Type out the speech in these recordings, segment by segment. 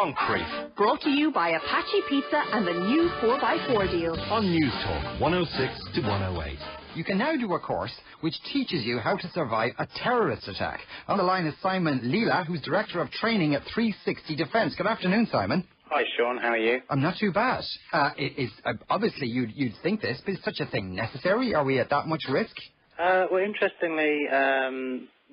Moncrief. Brought to you by Apache Pizza and the new 4x4 deal. On NewsTalk 106 to 108. You can now do a course which teaches you how to survive a terrorist attack. On the line is Simon Leila, who's Director of Training at 360 Defence. Good afternoon, Simon. Hi, Sean. How are you? I'm not too bad. Obviously, you'd think this, but is such a thing necessary? Are we at that much risk? Well, interestingly,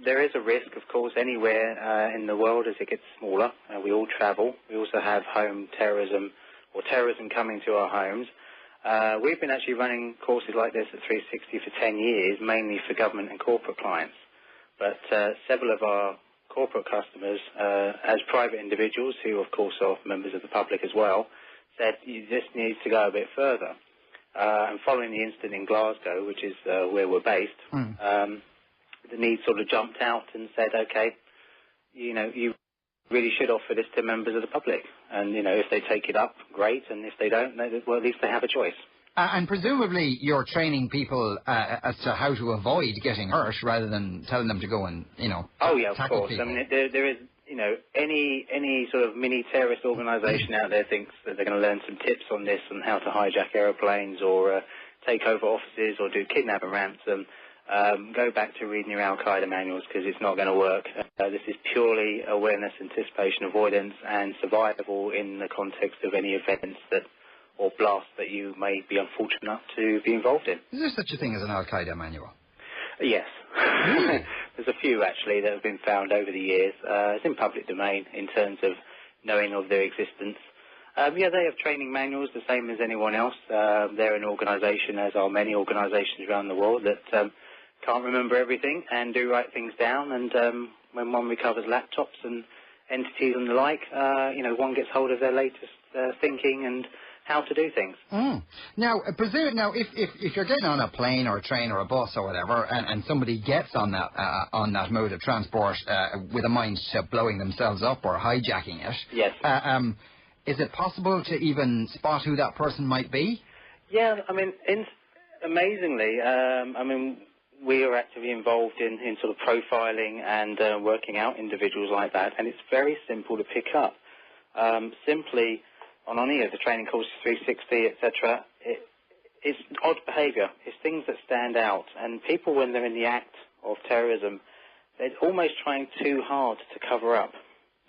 there is a risk, of course, anywhere in the world as it gets smaller. We all travel. We also have home terrorism or terrorism coming to our homes. We've been actually running courses like this at 360 for 10 years, mainly for government and corporate clients. But several of our corporate customers, as private individuals, who of course are members of the public as well, said this needs to go a bit further. And following the incident in Glasgow, which is where we're based, the need sort of jumped out and said, okay, you really should offer this to members of the public. And, if they take it up, great. And if they don't, well, at least they have a choice. And presumably you're training people as to how to avoid getting hurt rather than telling them to go and, Oh, yeah, of course. people. I mean, there is, any sort of mini terrorist organisation out there thinks that they're going to learn some tips on this and how to hijack aeroplanes or take over offices or do kidnap and ransom. Go back to reading your Al-Qaeda manuals because it's not going to work. This is purely awareness, anticipation, avoidance and survival in the context of any events or blasts that you may be unfortunate enough to be involved in. Is there such a thing as an Al-Qaeda manual? Yes. Really? There's a few, actually, that have been found over the years. It's in public domain in terms of knowing of their existence. They have training manuals the same as anyone else. They're an organisation, as are many organisations around the world, that can't remember everything and do write things down. And when one recovers laptops and entities and the like, one gets hold of their latest thinking and how to do things. Now, if you're getting on a plane or a train or a bus or whatever, and somebody gets on that mode of transport with a mind to blowing themselves up or hijacking it, yes, is it possible to even spot who that person might be? Yeah, I mean, amazingly, we are actively involved in sort of profiling and working out individuals like that, and it's very simple to pick up. Simply on any of the training courses, 360, etc., it's odd behaviour. It's things that stand out. And people, when they're in the act of terrorism, they're almost trying too hard to cover up.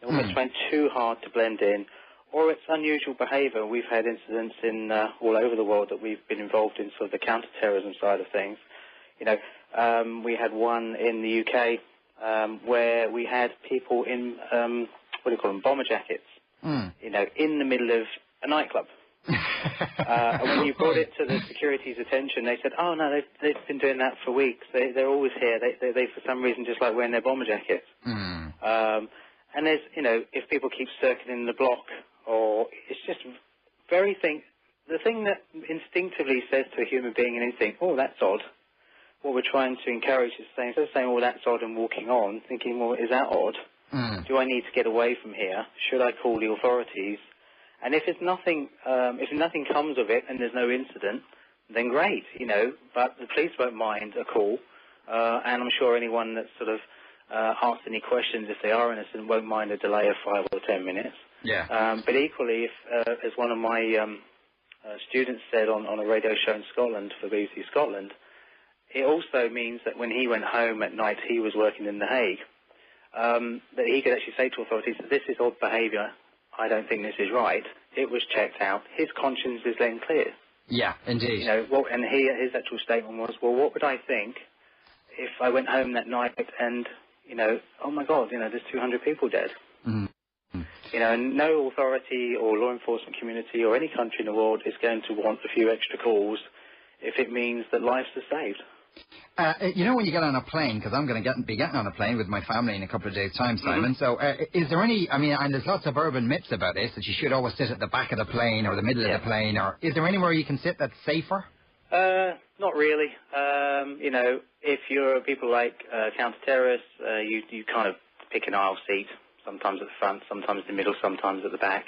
They're almost trying too hard to blend in. Or it's unusual behaviour. We've had incidents in all over the world that we've been involved in, sort of the counter-terrorism side of things. We had one in the UK where we had people in, bomber jackets. In the middle of a nightclub. And when you brought it to the security's attention, they said, oh, no, they've been doing that for weeks. They're always here. They for some reason, just like wearing their bomber jackets. And there's, if people keep circling the block, or it's just the thing that instinctively says to a human being and instinct, oh, that's odd. What we're trying to encourage is instead of saying, oh, that's odd and walking on, thinking, well, is that odd? Do I need to get away from here? Should I call the authorities? And if nothing comes of it and there's no incident, then great, but the police won't mind a call, and I'm sure anyone that's sort of asked any questions, if they are innocent, won't mind a delay of 5 or 10 minutes. Yeah. But equally, if, as one of my students said on a radio show in Scotland for BBC Scotland, it also means that when he went home at night, he was working in The Hague, that he could actually say to authorities, this is odd behaviour, I don't think this is right. It was checked out. His conscience is then clear. Yeah, indeed. And his actual statement was, well, what would I think if I went home that night and, oh my God, there's 200 people dead. And no authority or law enforcement community or any country in the world is going to want a few extra calls if it means that lives are saved. When you get on a plane, because I'm going to be getting on a plane with my family in a couple of days' time, Simon, so is there any, and there's lots of urban myths about this, that you should always sit at the back of the plane or the middle of the plane, or is there anywhere you can sit that's safer? Not really. If you're people like counter-terrorists, you kind of pick an aisle seat, sometimes at the front, sometimes in the middle, sometimes at the back.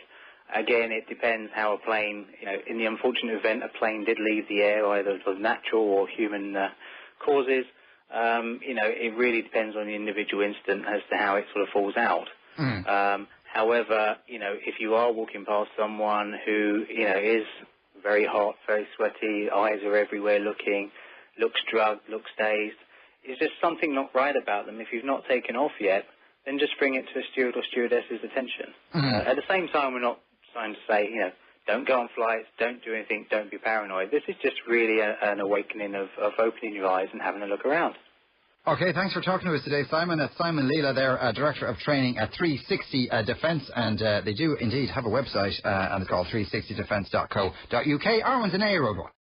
Again, it depends how a plane, in the unfortunate event a plane did leave the air, either of natural or human causes, it really depends on the individual incident as to how it sort of falls out. However, if you are walking past someone who, is very hot, very sweaty, eyes are everywhere looks drugged, looks dazed, is just something not right about them. If you've not taken off yet, then just bring it to a steward or stewardess's attention. At the same time, we're not trying to say, don't go on flights, don't do anything, don't be paranoid. This is just really an awakening of opening your eyes and having a look around. Okay, thanks for talking to us today, Simon. That's Simon Leila, their Director of Training at 360 Defence, and they do indeed have a website, and it's called 360defence.co.uk. Arwen's an A road one.